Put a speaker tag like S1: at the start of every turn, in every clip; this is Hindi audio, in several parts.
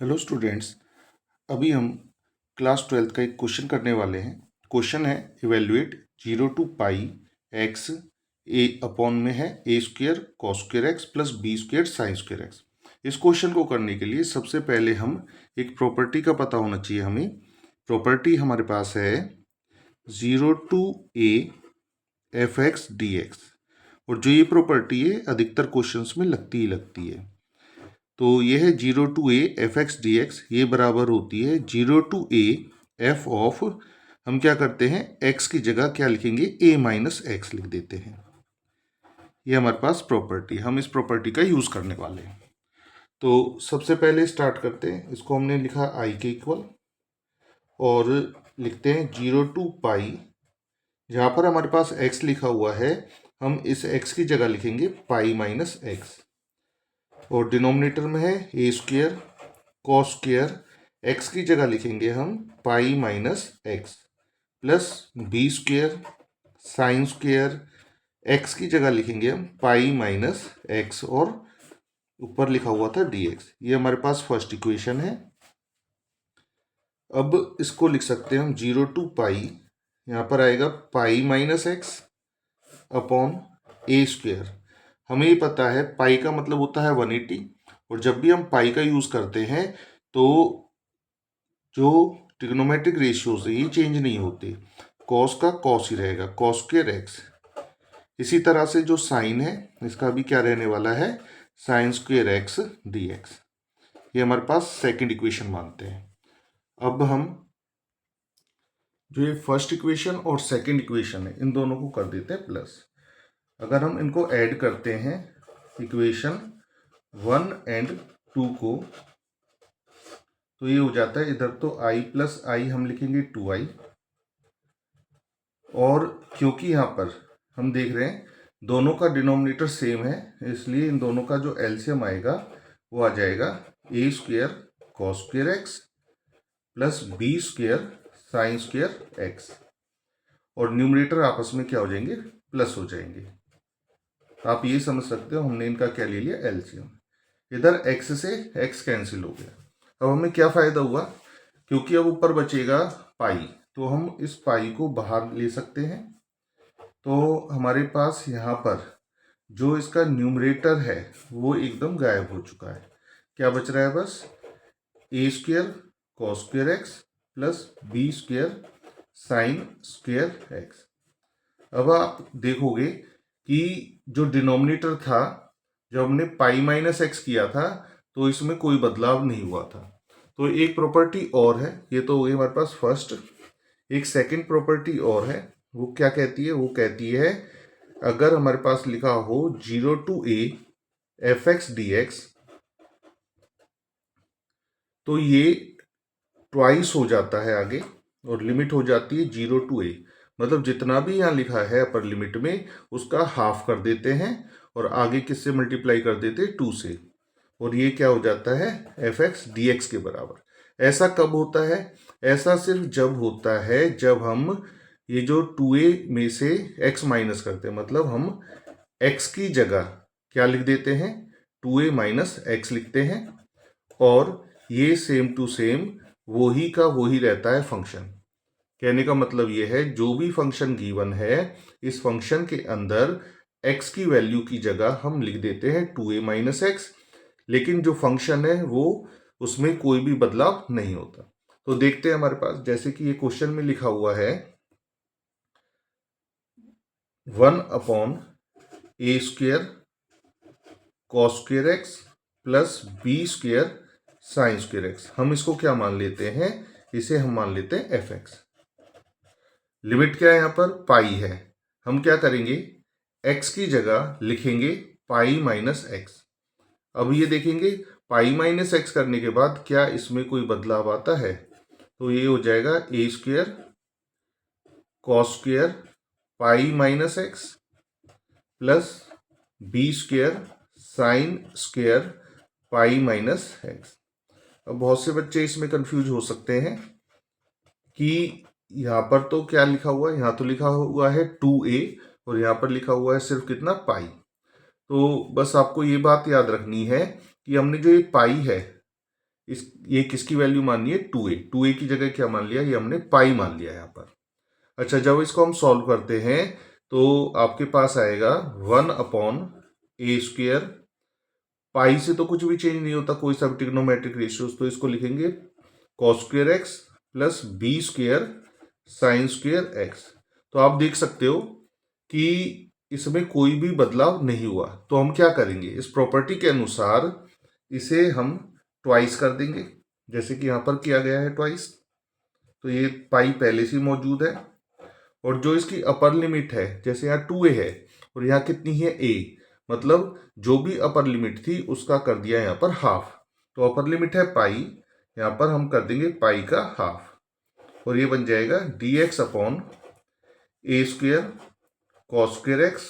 S1: Hello students. अभी हम क्लास 12th का एक क्वेश्चन करने वाले हैं। क्वेश्चन है evaluate 0 to pi x a upon में है a square cos square x plus b square sine square x. इस क्वेश्चन को करने के लिए सबसे पहले हम एक प्रॉपर्टी का पता होना चाहिए हमें। प्रॉपर्टी हमारे पास है 0 to A F x D X, और जो ये प्रॉपर्टी है अधिकतर क्वेश्चंस में लगती ही लगती है। तो ये है 0 to A F x D X, ये बराबर होती है 0 टू ए एफ ऑफ, हम क्या करते हैं x की जगह क्या लिखेंगे a माइनस एक्स लिख देते हैं। ये हमारे पास प्रॉपर्टी, हम इस प्रॉपर्टी का यूज़ करने वाले हैं। तो सबसे पहले स्टार्ट करते हैं, इसको हमने लिखा i के इक्वल और लिखते हैं 0 टू पाई, जहाँ पर हमारे पास x लिखा हुआ है हम इस x की जगह लिखेंगे पाई माइनस एक्स, और डिनोमिनेटर में है a square cos square, x की जगह लिखेंगे हम pi minus x plus b square sine square, x की जगह लिखेंगे हम पाई माइनस एक्स और ऊपर लिखा हुआ था डी एक्स। ये हमारे पास फर्स्ट इक्वेशन है। अब इसको लिख सकते हैं हम 0 टू पाई, यहाँ पर आएगा पाई minus x upon a square. हमें ये पता है पाई का मतलब होता है 180, और जब भी हम पाई का यूज़ करते हैं तो जो ट्रिग्नोमेट्रिक रेशियोज है ये चेंज नहीं होते, कॉस का कॉस ही रहेगा कॉस स्क्वेयर एक्स। इसी तरह से जो साइन है इसका भी क्या रहने वाला है sign square x D X. ये हमारे पास सेकंड इक्वेशन मानते हैं। अब हम जो ये फर्स्ट इक्वेशन और सेकंड इक्वेशन है इन दोनों को कर देते हैं प्लस। अगर हम इनको ऐड करते हैं इक्वेशन 1 एंड 2 को, तो ये हो जाता है इधर तो i प्लस आई हम लिखेंगे 2i, और क्योंकि यहाँ पर हम देख रहे हैं दोनों का डिनोमिनेटर सेम है, इसलिए इन दोनों का जो एलसीएम आएगा वो आ जाएगा a square cos square x plus b square sine square x, और न्यूमरेटर आपस में क्या हो जाएंगे प्लस हो जाएंगे। आप ये समझ सकते हो हमने इनका क्या ले लिया एलसीएम। इधर x से x कैंसिल हो गया। अब हमें क्या फ़ायदा हुआ, क्योंकि अब ऊपर बचेगा पाई, तो हम इस पाई को बाहर ले सकते हैं। तो हमारे पास यहाँ पर जो इसका न्यूमरेटर है वो एकदम गायब हो चुका है। क्या बच रहा है बस a square cos square x plus b square sine square x. अब आप देखोगे कि जो डिनोमिनेटर था, जब हमने पाई माइनस एक्स किया था तो इसमें कोई बदलाव नहीं हुआ था। तो एक प्रॉपर्टी और है, ये तो हो गई हमारे पास फर्स्ट। एक सेकंड प्रॉपर्टी और है, वो क्या कहती है, वो कहती है अगर हमारे पास लिखा हो 0 to A F x D x, तो ये ट्वाइस हो जाता है आगे, और लिमिट हो जाती है 0 टू ए, मतलब जितना भी यहाँ लिखा है अपर लिमिट में उसका हाफ कर देते हैं और आगे किससे मल्टीप्लाई कर देते हैं 2 से, और ये क्या हो जाता है एफ एक्स डी एक्स के बराबर। ऐसा कब होता है, ऐसा सिर्फ जब होता है जब हम ये जो 2a में से x माइनस करते हैं, मतलब हम x की जगह क्या लिख देते हैं 2a माइनस एक्स लिखते हैं, और ये सेम टू सेम वही का वही रहता है फंक्शन। कहने का मतलब ये है जो भी फंक्शन गिवन है इस फंक्शन के अंदर x की वैल्यू की जगह हम लिख देते हैं 2a माइनस एक्स, लेकिन जो फंक्शन है वो उसमें कोई भी बदलाव नहीं होता। तो देखते हैं हमारे पास, जैसे कि ये क्वेश्चन में लिखा हुआ है 1 upon a square cos square x plus b square sine square x. हम इसको क्या मान लेते हैं, इसे हम मान लेते हैं एफ एक्स। लिमिट क्या है यहाँ पर पाई है, हम क्या करेंगे x की जगह लिखेंगे पाई माइनस एक्स। अब ये देखेंगे पाई माइनस एक्स करने के बाद क्या इसमें कोई बदलाव आता है, तो ये हो जाएगा a square cos square pi minus x plus b square sine square pi minus x. अब बहुत से बच्चे इसमें कंफ्यूज हो सकते हैं कि यहाँ पर तो क्या लिखा हुआ है, यहाँ तो लिखा हुआ है 2a और यहाँ पर लिखा हुआ है सिर्फ कितना पाई। तो बस आपको ये बात याद रखनी है कि हमने जो ये पाई है ये किसकी वैल्यू माननी है, 2a। 2a की जगह क्या मान लिया, ये हमने पाई मान लिया यहाँ पर। अच्छा, जब इसको हम सॉल्व करते हैं तो आपके पास आएगा 1/a²। पाई से तो कुछ भी चेंज नहीं होता, कोई सा भी ट्रिग्नोमेट्रिक रेशियोज, तो इसको लिखेंगे cos² x plus b² sin² x। तो आप देख सकते हो कि इसमें कोई भी बदलाव नहीं हुआ। तो हम क्या करेंगे, इस प्रॉपर्टी के अनुसार इसे हम ट्वाइस कर देंगे, जैसे कि यहाँ पर किया गया है ट्वाइस। तो ये पाई पहले से मौजूद है, और जो इसकी अपर लिमिट है, जैसे यहाँ 2a है और यहाँ कितनी है a, मतलब जो भी अपर लिमिट थी उसका कर दिया यहाँ पर हाफ। तो अपर लिमिट है पाई, यहाँ पर हम कर देंगे पाई का हाफ, और ये बन जाएगा dx/a² cos² x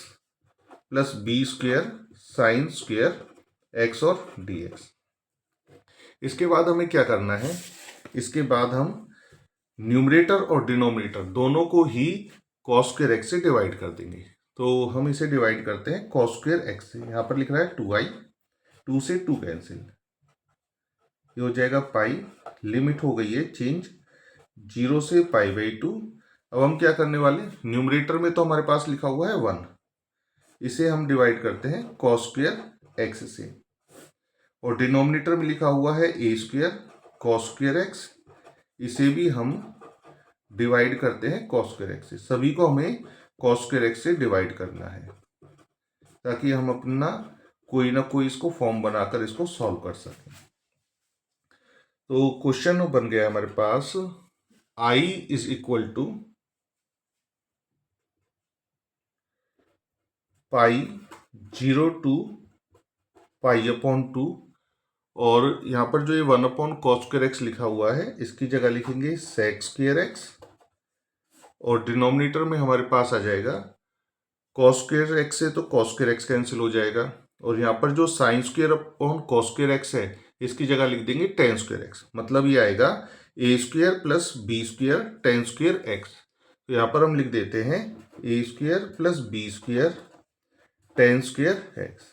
S1: plus b² sin² x और dx। इसके बाद हमें क्या करना है, इसके बाद हम न्यूमरेटर और डिनोमिनेटर दोनों को ही cos² x से डिवाइड कर देंगे। तो हम इसे डिवाइड करते हैं cos² x से। यहाँ पर लिख रहा है 2i, 2 से 2 कैंसिल, ये हो जाएगा पाई। लिमिट हो गई है चेंज 0 से π/2। अब हम क्या करने वाले, न्यूमरेटर में तो हमारे पास लिखा हुआ है 1, इसे हम डिवाइड करते हैं cos² x से, और डिनोमिनेटर में लिखा हुआ है a² cos² x, इसे भी हम डिवाइड करते हैं cos² x से। सभी को हमें cos² x से डिवाइड करना है, ताकि हम अपना कोई ना कोई इसको फॉर्म बनाकर इसको सॉल्व कर सकें। तो क्वेश्चन बन गया हमारे पास I is equal to pi 0 to π/2, और यहाँ पर जो ये 1/cos² x लिखा हुआ है इसकी जगह लिखेंगे sec² x, और डिनोमिनेटर में हमारे पास आ जाएगा cos² x से तो cos² x कैंसिल हो जाएगा, और यहाँ पर जो sin²/cos² x है इसकी जगह लिख देंगे tan² x, मतलब ये आएगा a² plus b² tan² x। तो यहाँ पर हम लिख देते हैं a² plus b² tan² x।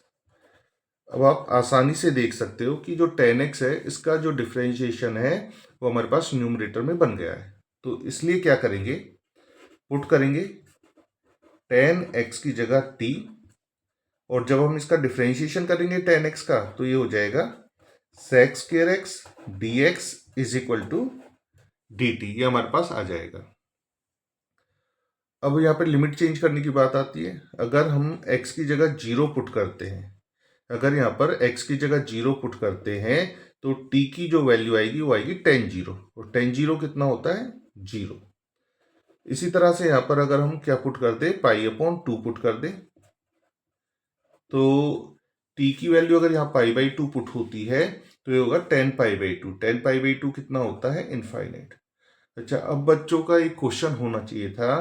S1: अब आप आसानी से देख सकते हो कि जो tan x है इसका जो डिफ्रेंशिएशन है वो हमारे पास न्यूमरेटर में बन गया है। तो इसलिए क्या करेंगे, पुट करेंगे tan x की जगह t, और जब हम इसका डिफ्रेंशिएशन करेंगे tan x का तो ये हो जाएगा sec² x dx is equal to dt, ये हमारे पास आ जाएगा। अब यहाँ पर लिमिट चेंज करने की बात आती है। अगर हम x की जगह 0 पुट करते हैं, अगर यहाँ पर x की जगह 0 पुट करते हैं तो t की जो वैल्यू आएगी वो आएगी tan 0, और tan 0 कितना होता है 0। इसी तरह से यहाँ पर अगर हम क्या पुट कर दें, π/2 पुट कर दें, तो t की वैल्यू अगर यहाँ π/2 पुट होती है तो ये होगा tan π/2। tan π/2 कितना होता है, इनफाइनाइट। अच्छा, अब बच्चों का एक क्वेश्चन होना चाहिए था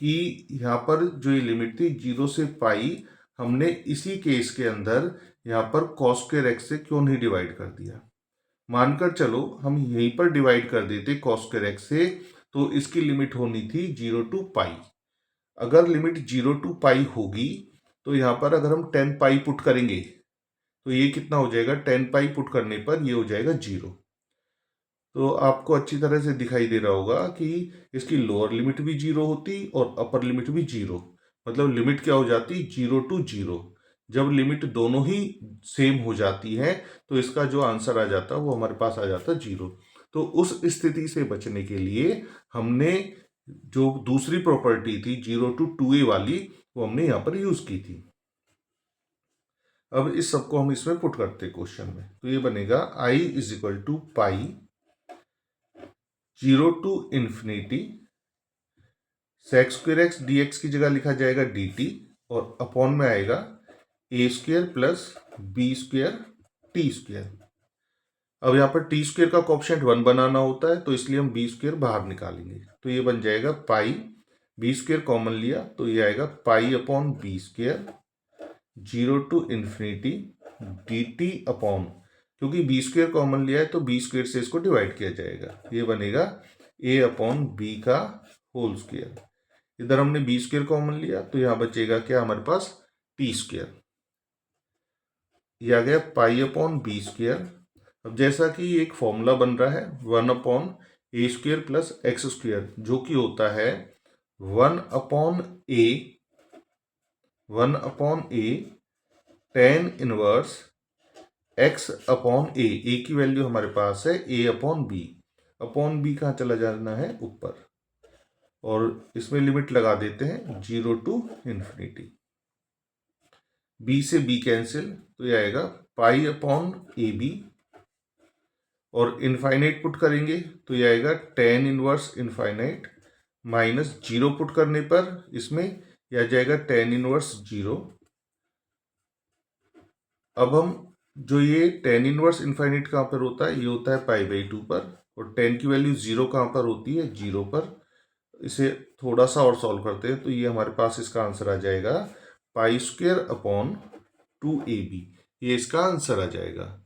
S1: कि यहाँ पर जो ये लिमिट थी 0 से पाई, हमने इसी केस के अंदर यहाँ पर cos² x से क्यों नहीं डिवाइड कर दिया। मानकर चलो हम यहीं पर डिवाइड कर देते cos² x से, तो इसकी लिमिट होनी थी 0 to π। अगर लिमिट 0 to π होगी तो यहाँ पर अगर हम 10 π पुट करेंगे तो ये कितना हो जाएगा, 10 π पुट करने पर ये हो जाएगा 0। तो आपको अच्छी तरह से दिखाई दे रहा होगा कि इसकी लोअर लिमिट भी 0 होती और अपर लिमिट भी 0, मतलब लिमिट क्या हो जाती 0 to 0। जब लिमिट दोनों ही सेम हो जाती है तो इसका जो आंसर आ जाता वो हमारे पास आ जाता 0। तो उस स्थिति से बचने के लिए हमने जो दूसरी प्रॉपर्टी थी 0 to 2a वाली, वो हमने यहाँ पर यूज की थी। अब इस सबको हम इसमें पुट करते क्वेश्चन में, तो ये बनेगा I is equal to pi 0 to infinity sec² x dx की जगह लिखा जाएगा dt, और अपॉन में आएगा a² प्लस b² t²। अब यहाँ पर t² का कोएफिशिएंट 1 बनाना होता है, तो इसलिए हम b² बाहर निकालेंगे, तो ये बन जाएगा पाई, b² कॉमन लिया तो ये आएगा π/b², 0 to infinity dt upon, क्योंकि b² कॉमन लिया है तो b² से इसको डिवाइड किया जाएगा, ये बनेगा a/b का होल स्क्वायर। इधर हमने b² कॉमन लिया तो यहाँ बचेगा क्या हमारे पास t², ये आ गया π/b²। अब जैसा कि एक फॉर्मूला बन रहा है 1/a² प्लस x², जो कि होता है 1/a tan inverse x/a। a की वैल्यू हमारे पास है a/b। अपॉन b कहाँ चला जाना है, ऊपर, और इसमें लिमिट लगा देते हैं 0 to ∞। b से b कैंसिल, तो ये आएगा π/ab, और इनफाइनाइट पुट करेंगे तो ये आएगा tan inverse infinite, minus 0 put करने पर इसमें यह आ जाएगा tan इनवर्स 0। अब हम जो ये tan इनवर्स इनफाइनाइट कहाँ पर होता है, ये होता है π/2 पर, और tan की वैल्यू 0 कहाँ पर होती है, 0 पर। इसे थोड़ा सा और सॉल्व करते हैं तो ये हमारे पास इसका आंसर आ जाएगा π² / 2ab, ये इसका आंसर आ जाएगा।